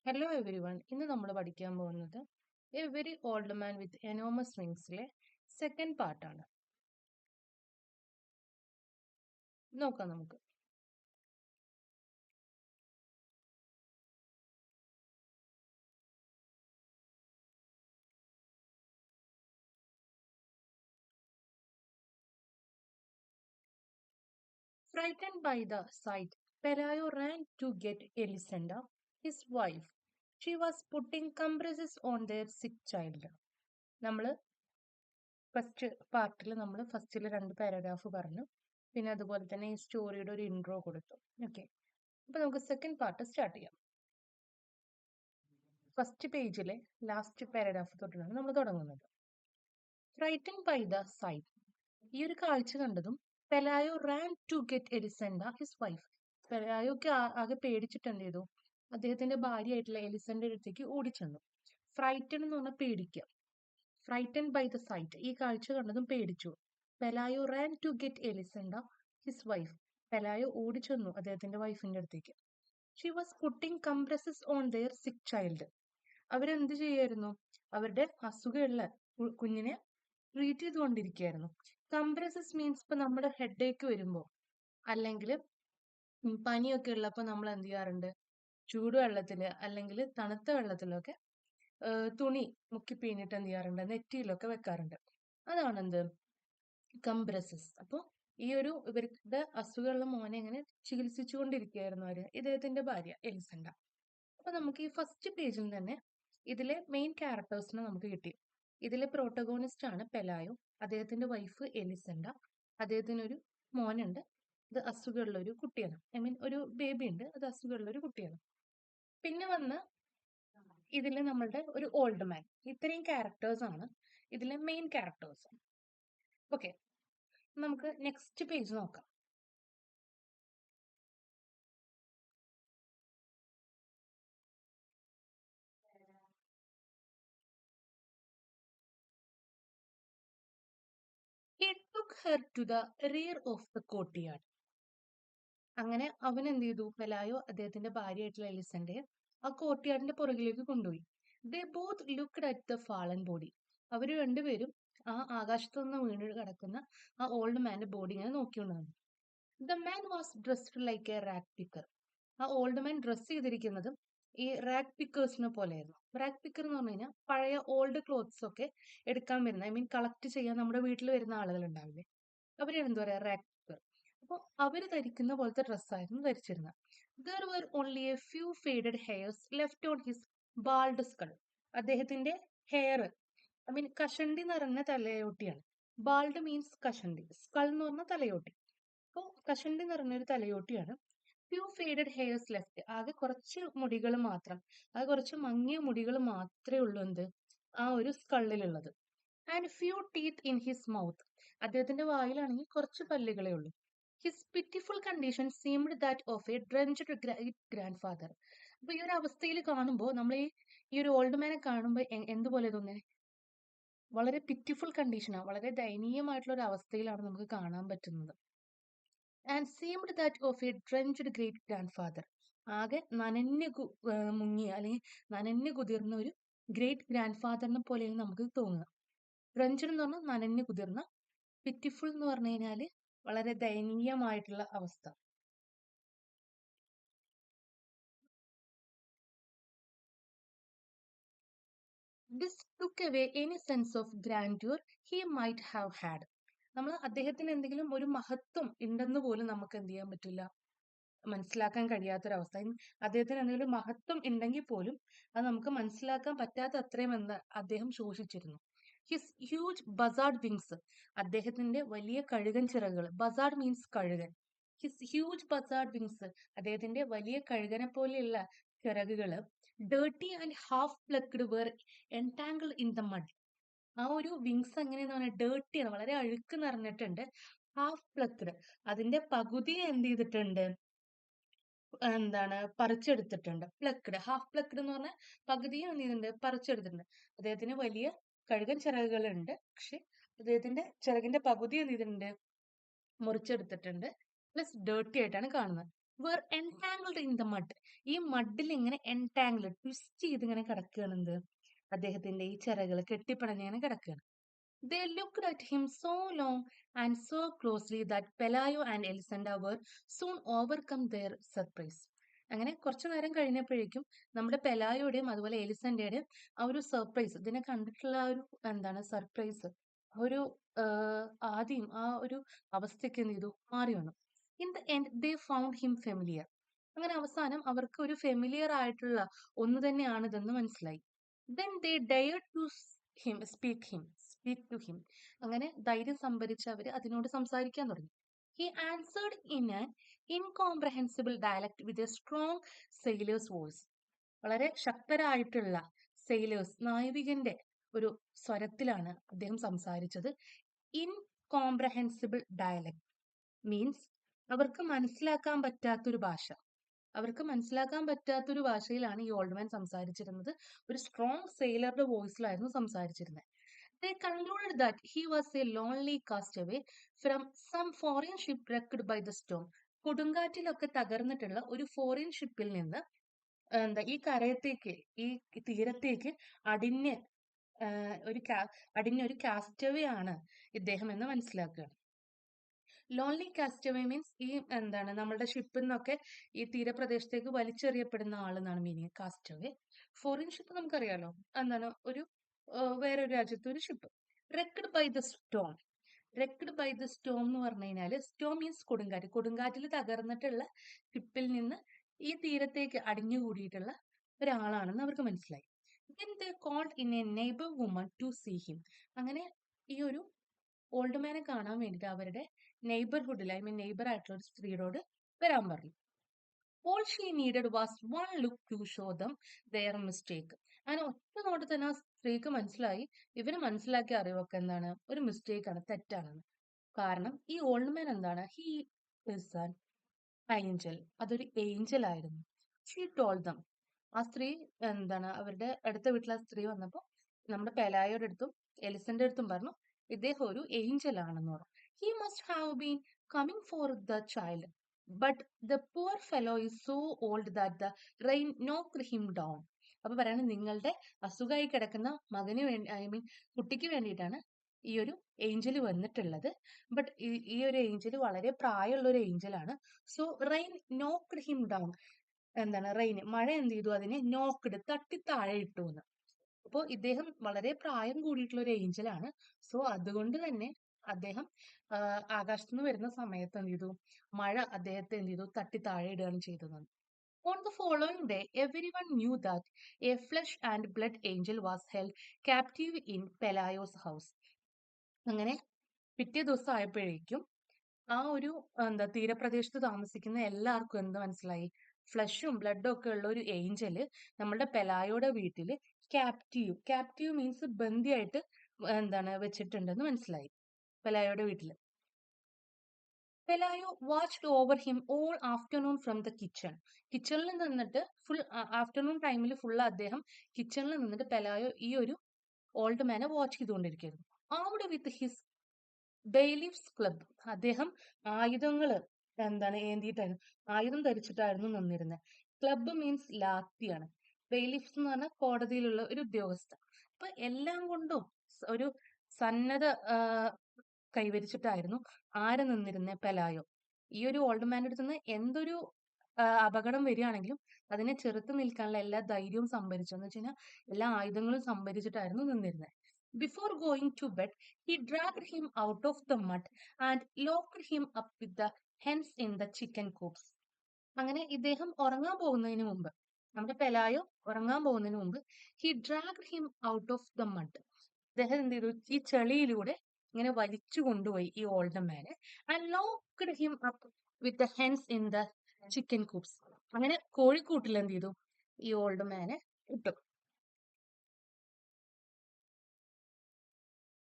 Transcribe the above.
Hello every one. ഇന്ന് നമ്മൾ പഠിക്കാൻ പോകുന്നത് a very old man with enormous വിങ്സിലെ സെക്കൻഡ് പാർട്ടാണ്. നോക്കാം നമുക്ക്. Frightened by the sight, Pelayo ran to get Elisenda, his wife. She was putting compresses on their sick child. നമ്മൾ first പാർട്ടിൽ ഫസ്റ്റിൽ 2 പാരഗ്രാഫ് പറഞ്ഞു, പിന്നെ അതുപോലെ തന്നെ ഈ സ്റ്റോറിയുടെ ഒരു ഇൻട്രോ കൊടുത്തു. ഓക്കെ, അപ്പൊ നമുക്ക് സെക്കൻഡ് പാർട്ട് സ്റ്റാർട്ട് ചെയ്യാം. ഫസ്റ്റ് പേജിലെ ലാസ്റ്റ് പാരഗ്രാഫ് തൊട്ടാണ് നമ്മൾ തുടങ്ങുന്നത്. ഫ്രൈറ്റൻഡ് ബൈ ദ സൈറ്റ്, ഈ ഒരു കാഴ്ച കണ്ടതും Pelayo ran to get Elisenda his wife. പെലായോക്ക് ആകെ പേടിച്ചിട്ട് എന്ത് ചെയ്തു, അദ്ദേഹത്തിന്റെ ഭാര്യയായിട്ടുള്ള എലിസന്റെ അടുത്തേക്ക് ഓടിച്ചെന്നു. ഫ്രൈറ്റൻ എന്ന് പറഞ്ഞാൽ പേടിക്കുക. ഫ്രൈറ്റൻഡ് ബൈ ദ സൈറ്റ്, ഈ കാഴ്ച കണ്ടതും പേടിച്ചു. Pelayo ran to get Elisenda his wife, Pelayo ഓടിച്ചെന്നു അദ്ദേഹത്തിന്റെ വൈഫിന്റെ അടുത്തേക്ക്. She was putting compresses on their sick child, അവരെന്ത് ചെയ്യായിരുന്നു, അവരുടെ അസുഖമുള്ള കുഞ്ഞിനെ ട്രീറ്റ് ചെയ്തുകൊണ്ടിരിക്കുകയായിരുന്നു. കംപ്രസസ് മീൻസ് ഇപ്പൊ നമ്മുടെ ഹെഡ് ഏക്ക് വരുമ്പോ അല്ലെങ്കിൽ പനിയൊക്കെ ഉള്ളപ്പോൾ നമ്മൾ എന്ത് ചെയ്യാറുണ്ട്, ചൂടുവെള്ളത്തില് അല്ലെങ്കിൽ തണുത്ത വെള്ളത്തിലൊക്കെ തുണി മുക്കി പിഴിഞ്ഞിട്ട് എന്ത് ചെയ്യാറുണ്ട്, നെറ്റിയിലൊക്കെ വെക്കാറുണ്ട്. അതാണ് എന്ത്, കംപ്രസസ്. അപ്പോൾ ഈ ഒരു ഇവരുടെ അസുഖമുള്ള മോനെ ഇങ്ങനെ ചികിത്സിച്ചുകൊണ്ടിരിക്കുകയായിരുന്നു അവര്, ഇദ്ദേഹത്തിന്റെ ഭാര്യ എലിസണ്ട. അപ്പൊ നമുക്ക് ഈ ഫസ്റ്റ് പേജിൽ തന്നെ ഇതിലെ മെയിൻ ക്യാരക്ടേഴ്സിനെ നമുക്ക് കിട്ടി. ഇതിലെ പ്രോട്ടഗോണിസ്റ്റ് ആണ് പെലായോ, അദ്ദേഹത്തിന്റെ വൈഫ് എലിസണ്ട, അദ്ദേഹത്തിന് ഒരു മോനുണ്ട്, അത് അസുഖമുള്ള ഒരു കുട്ടിയാണ്. ഐ മീൻ ഒരു ബേബി ഉണ്ട്, അത് അസുഖമുള്ള ഒരു കുട്ടിയാണ്. പിന്നെ വന്ന് ഇതില് നമ്മളുടെ ഒരു ഓൾഡ് മാൻ. ഇത്രയും ക്യാരക്ടേഴ്സ് ആണ് ഇതിലെ മെയിൻ ക്യാരക്ടേഴ്സ്. ഓക്കെ, നമുക്ക് നെക്സ്റ്റ് പേജ് നോക്കാം. He took her to the rear of the courtyard. അങ്ങനെ അവൻ എന്ത് ചെയ്തു, പെലായോ അദ്ദേഹത്തിന്റെ ഭാര്യയായിട്ടുള്ള എലിസന്റെ ആ കോർട്ട്യാർഡിന്റെ പുറകിലേക്ക് കൊണ്ടുപോയി. ദേ both looked at the fallen body, അവര് രണ്ടുപേരും ആ ആകാശത്തു നിന്ന് വീണ് കിടക്കുന്ന ആ ഓൾഡ് മാന്റെ ബോഡി ഇങ്ങനെ നോക്കിക്കൊണ്ടാണ്. The man was dressed like a rag picker, ആ ഓൾഡ് മാൻ ഡ്രസ് ചെയ്തിരിക്കുന്നതും ഈ റാക്ക് പിക്കേഴ്സിനെ പോലെയായിരുന്നു. റാക്ക് പിക്കർ എന്ന് പറഞ്ഞു കഴിഞ്ഞാൽ പഴയ ഓൾഡ് ക്ലോത്ത്സ് ഒക്കെ എടുക്കാൻ വരുന്ന, ഐ മീൻ കളക്ട് ചെയ്യാൻ നമ്മുടെ വീട്ടിൽ വരുന്ന ആളുകൾ ഉണ്ടാവില്ലേ, അവരാണ് എന്താ പറയാ, റാക്ക് പിക്കർ. അപ്പോൾ അവര് ധരിക്കുന്ന പോലത്തെ ഡ്രസ്സായിരുന്നു ധരിച്ചിരുന്നത്. There were only a few faded hairs left on his bald skull, അദ്ദേഹത്തിന്റെ ഹെയർ, ഐ മീൻ കഷണ്ടി നിറഞ്ഞ തലയോട്ടിയാണ്. ബാൾഡ് മീൻസ് കഷണ്ടി, സ്കൾ എന്ന് പറഞ്ഞാൽ തലയോട്ടി. അപ്പോൾ കഷണ്ടി നിറഞ്ഞൊരു തലയോട്ടിയാണ്. ഫ്യൂ ഫേഡഡ് ഹെയർസ് ലെഫ്റ്റ്, ആകെ കുറച്ച് മുടികൾ മാത്രം, ആകെ കുറച്ച് മങ്ങിയ മുടികൾ മാത്രമേ ഉള്ളൂ എന്ത്, ആ ഒരു സ്കള്ളിലുള്ളത്. And few teeth in his mouth, അദ്ദേഹത്തിന്റെ വായിലാണെങ്കിൽ കുറച്ച് പല്ലുകളേ ഉള്ളൂ. His pitiful condition seemed that of a drenched great grandfather. അപ്പൊ ഈ ഒരു അവസ്ഥയിൽ കാണുമ്പോൾ നമ്മൾ ഈ ഒരു ഓൾഡ് മാനെ കാണുമ്പോൾ എന്തുപോലെ തോന്നുന്നത്, വളരെ പിറ്റിഫുൾ കണ്ടീഷനാണ്, വളരെ ദയനീയമായിട്ടുള്ള ഒരു അവസ്ഥയിലാണ് നമുക്ക് കാണാൻ പറ്റുന്നത്. And seemed that of a drenched great grand father, ആകെ നനഞ്ഞു മുങ്ങിയ അല്ലെങ്കിൽ നനഞ്ഞു കുതിർന്ന ഒരു ഗ്രേറ്റ് ഗ്രാൻഡ് ഫാദറിനെ പോലെയാണ് നമുക്ക് തോന്നുക. ഡ്രഞ്ച്ഡ് എന്ന് പറഞ്ഞാൽ നനഞ്ഞു കുതിർന്ന, പിറ്റിഫുൾ എന്ന് പറഞ്ഞു കഴിഞ്ഞാല് വളരെ ദയനീയമായിട്ടുള്ള അവസ്ഥ. This took away any sense of grandeur he might have had, നമ്മൾ അദ്ദേഹത്തിന് എന്തെങ്കിലും ഒരു മഹത്വം ഉണ്ടെന്ന് പോലും നമുക്ക് എന്ത് ചെയ്യാൻ പറ്റില്ല, മനസ്സിലാക്കാൻ കഴിയാത്തൊരവസ്ഥ. അദ്ദേഹത്തിന് എന്തെങ്കിലും മഹത്വം ഉണ്ടെങ്കിൽ പോലും അത് നമുക്ക് മനസ്സിലാക്കാൻ പറ്റാത്ത അത്രയും എന്ന് അദ്ദേഹം ശോഷിച്ചിരുന്നു. ഹിസ് ഹ്യൂജ് ബസാർഡ് വിങ്സ്, അദ്ദേഹത്തിന്റെ വലിയ കഴുകൻ ചിറകുകൾ, ബസാർഡ് മീൻസ് കഴുകൻ. ഹിസ് ഹ്യൂജ് ബസാർഡ് വിങ്സ്, അദ്ദേഹത്തിന്റെ വലിയ കഴുകനെ പോലെയുള്ള ചിറകുകള് dirty and half plucked were entangle in the mud. ആ ഒരു വിങ്സ് എങ്ങനെയെന്ന് പറഞ്ഞാൽ ഡേർട്ടിയാണ്, വളരെ അഴുക്ക് നിറഞ്ഞിട്ടുണ്ട്. ഹാഫ് പ്ലക്ഡ്, അതിന്റെ പകുതി എന്ത് ചെയ്തിട്ടുണ്ട്, എന്താണ്, പറിച്ചെടുത്തിട്ടുണ്ട്. പ്ലക്ഡ്, ഹാഫ് പ്ലക്ഡ് എന്ന് പറഞ്ഞാൽ പകുതിയും എന്ത് ചെയ്തിട്ടുണ്ട്, പറിച്ചെടുത്തിട്ടുണ്ട്. അദ്ദേഹത്തിന് വലിയ കഴുകൻ ചിറകുകളുണ്ട്, പക്ഷെ അദ്ദേഹത്തിന്റെ ചിറകിന്റെ പകുതി എന്ത് ചെയ്തിട്ടുണ്ട്, മുറിച്ചെടുത്തിട്ടുണ്ട്. പ്ലസ് ഡേർട്ടി ആയിട്ടാണ് കാണുന്നത്. were entangled in the mud. ഈ മഡിൽ ഇങ്ങനെ entangled, ട്വിസ്റ്റ് ചെയ്ത് ഇങ്ങനെ കിടക്കുകയാണ് എന്ത് അദ്ദേഹത്തിന്റെ ഈ ചിറകൾ കെട്ടിപ്പിണഞ്ഞ് ഇങ്ങനെ കിടക്കുകയാണ്. They looked at him so long and so closely that Pelayo and Elisenda were soon overcome their surprise. അങ്ങനെ കുറച്ചു നേരം കഴിഞ്ഞപ്പോഴേക്കും നമ്മുടെ പെലായോടെയും അതുപോലെ എലിസന്റെയുടെയും ആ ഒരു സർപ്രൈസ്, ഇതിനെ കണ്ടിട്ടുള്ള ആ ഒരു എന്താണ് സർപ്രൈസ്, ഒരു ആദ്യം ആ ഒരു അവസ്ഥയ്ക്ക് എന്ത് ചെയ്തു മാറി വന്നു. In the end they found him familiar. അങ്ങനെ അവസാനം അവർക്ക് ഒരു ഫെമിലിയർ ആയിട്ടുള്ള ഒന്ന് തന്നെയാണിതെന്ന് മനസ്സിലായി. Then they dared to speak to him. അങ്ങനെ ധൈര്യം സംഭരിച്ച് അവര് അതിനോട് സംസാരിക്കാൻ തുടങ്ങി. He answered in an incomprehensible dialect with a strong sailor's voice. വളരെ ശക്തരായിട്ടുള്ള സെയിലേഴ്സ്, നാവികന്റെ ഒരു സ്വരത്തിലാണ് അദ്ദേഹം സംസാരിച്ചത്. ഇൻകോംപ്രഹെൻസിബിൾ ഡയലക്ട് മീൻസ് അവർക്ക് മനസ്സിലാക്കാൻ പറ്റാത്തൊരു ഭാഷ. അവർക്ക് മനസ്സിലാക്കാൻ പറ്റാത്തൊരു ഭാഷയിലാണ് ഈ ഓൾഡ് മാൻ സംസാരിച്ചിരുന്നത്. ഒരു സ്ട്രോങ് സെയിലറുടെ വോയിസിലായിരുന്നു സംസാരിച്ചിരുന്നത്. They concluded that he was a lonely castaway from some foreign ship wrecked by the storm. കൊടുങ്കാറ്റിലൊക്കെ തകർന്നിട്ടുള്ള ഒരു ഫോറിൻ ഷിപ്പിൽ നിന്ന് എന്താ ഈ കരയത്തേക്ക്, ഈ തീരത്തേക്ക് അടിഞ്ഞ് അടിഞ്ഞ ഒരു കാസ്റ്റവേ ആണ് ഇദ്ദേഹം എന്ന് മനസ്സിലാക്കുകയാണ്. ലോൺലി കാസ്റ്റവേ മീൻസ് ഈ എന്താണ് നമ്മളുടെ ഷിപ്പിൽ നിന്നൊക്കെ ഈ തീരപ്രദേശത്തേക്ക് വലിച്ചെറിയപ്പെടുന്ന ആളെന്നാണ് മീനിങ് കാസ്റ്റവേ. ഫോറിൻ ഷിപ്പ് നമുക്കറിയാലോ, എന്താണ് ഒരു വേറൊരു രാജ്യത്തെ ഒരു ship. Wrecked by the storm. Wrecked by the storm എന്ന് പറഞ്ഞു കഴിഞ്ഞാൽ സ്റ്റോം മീൻസ് കൊടുങ്കാറ്റ്. കൊടുങ്കാറ്റിൽ തകർന്നിട്ടുള്ള ഷിപ്പിൽ നിന്ന് ഈ തീരത്തേക്ക് അടിഞ്ഞുകൂടിയിട്ടുള്ള ഒരാളാണെന്ന് അവർക്ക് മനസ്സിലായി. Then they called in a neighbor woman to see him. അങ്ങനെ ഈ ഒരു ഓൾഡ് മാനെ കാണാൻ വേണ്ടിയിട്ട് അവരുടെ നെയ്ബർഹുഡിൽ, ഐ മീൻ നെയ്ബർ ആയിട്ടുള്ള ഒരു സ്ത്രീയോട് വരാൻ പറഞ്ഞു. All she needed was one look to show them their mistake. അങ്ങനെ ഒറ്റ നോട്ട് തന്നെ ആ സ്ത്രീക്ക് മനസ്സിലായി, ഇവര് മനസ്സിലാക്കിയ അറിവൊക്കെ എന്താണ്, ഒരു മിസ്റ്റേക്ക് ആണ്, തെറ്റാണെന്ന്. കാരണം ഈ ഓൾഡ് മാൻ എന്താണ്, ഹി ഇസ് ആൻ ഏഞ്ചൽ, അതൊരു ഏഞ്ചൽ ആയിരുന്നു. She told dum. ആ സ്ത്രീ എന്താണ് അവരുടെ അടുത്ത വീട്ടിലെ ആ സ്ത്രീ വന്നപ്പോൾ നമ്മുടെ പെലായോയുടെ അടുത്തും എലിസന്റെ അടുത്തും പറഞ്ഞു ഇദ്ദേഹം ഒരു ഏഞ്ചൽ ആണെന്ന് പറഞ്ഞു. He must have been coming for the child but the poor fellow is so old that the rain knocked him down. അപ്പൊ പറയാണ് നിങ്ങളുടെ അസുഖമായി കിടക്കുന്ന മകന് വേണ്ടി, ഐ മീൻ കുട്ടിക്ക് വേണ്ടിയിട്ടാണ് ഈ ഒരു ഏഞ്ചൽ വന്നിട്ടുള്ളത്. ബട്ട് ഈ ഒരു ഏഞ്ചൽ വളരെ പ്രായമുള്ള ഒരു ഏഞ്ചലാണ്. So rain knocked him down. എന്താണ് റെയിൻ, മഴ എന്ത് ചെയ്തു, അതിനെ നോക്ക്ഡ്, തട്ടി താഴെ ഇട്ടു എന്ന്. അപ്പോൾ ഇദ്ദേഹം വളരെ പ്രായം കൂടിയിട്ടുള്ള ഒരു ഏഞ്ചലാണ്. സോ അതുകൊണ്ട് തന്നെ അദ്ദേഹം ആകാശത്തു നിന്ന് വരുന്ന സമയത്ത് എന്ത് ചെയ്തു, മഴ അദ്ദേഹത്തെ എന്ത് ചെയ്തു, തട്ടി താഴെ ഇടുകയാണ് ചെയ്തത്. On the following day, everyone knew that a flesh and blood angel was held captive in Pelayo's house. അങ്ങനെ പിറ്റേ ദിവസം ആയപ്പോഴേക്കും ആ ഒരു തീരപ്രദേശത്ത് താമസിക്കുന്ന എല്ലാവർക്കും എന്ത് മനസ്സിലായി, ഫ്ലഷും ബ്ലഡും ഒക്കെ ഉള്ള ഒരു ഏഞ്ചല് നമ്മുടെ പെലായോയുടെ വീട്ടില് ക്യാപ്റ്റീവ് മീൻസ് ബന്ദിയായിട്ട് എന്താണ് വെച്ചിട്ടുണ്ടെന്ന് മനസ്സിലായി പെലായോയുടെ വീട്ടില്. Pelayo watched over him all afternoon from the kitchen. കിച്ചണിൽ നിന്നിട്ട് ഫുൾ ആഫ്റ്റർനൂൺ ടൈമിൽ ഫുൾ അദ്ദേഹം കിച്ചണിൽ നിന്നിട്ട് പെലായോ ഈ ഒരു ഓൾഡ് മാനെ വാച്ച് ചെയ്തുകൊണ്ടിരിക്കുന്നു. Armed with his bailiff's club. അദ്ദേഹം ആയുധങ്ങൾ എന്താണ് ഏന്തിയിട്ടായിരുന്നു, ആയുധം ധരിച്ചിട്ടായിരുന്നു നിന്നിരുന്നത്. Club means ലാത്തിയാണ്. ബെയിലിഫ്സ് എന്ന് പറഞ്ഞാൽ കോടതിയിലുള്ള ഒരു ഉദ്യോഗസ്ഥ. അപ്പൊ എല്ലാം കൊണ്ടും ഒരു സന്നദ്ധ കൈവരിച്ചിട്ടായിരുന്നു ആര് നിന്നിരുന്നേ, പെലായോ. ഈ ഒരു ഓൾഡ് മാൻ്റെ അടുത്ത് നിന്ന് എന്തൊരു അപകടം വരികയാണെങ്കിലും അതിനെ ചെറുത്ത് നിൽക്കാനുള്ള എല്ലാ ധൈര്യവും സംഭരിച്ചു, എന്ന് വെച്ച് കഴിഞ്ഞാൽ എല്ലാ ആയുധങ്ങളും സംഭരിച്ചിട്ടായിരുന്നു നിന്നിരുന്നത്. Before going to bed, he dragged him out of the mud and locked him up with the hens in the chicken coops. അങ്ങനെ ഇദ്ദേഹം ഉറങ്ങാൻ പോകുന്നതിന് മുമ്പ്, നമ്മുടെ പെലായോ ഉറങ്ങാൻ പോകുന്നതിന് മുമ്പ്, he dragged him out of the mud. അദ്ദേഹം എന്ത് ചെയ്തു, ഈ ചെളിയിലൂടെ ഇങ്ങനെ വലിച്ചു കൊണ്ടുപോയി ഈ old Mane. and locked him up with the hens in the chicken coops. അങ്ങനെ കോഴിക്കൂട്ടിൽ എന്ത് ചെയ്തു, ഈ ഓൾഡ് മാനെ ഇട്ടു.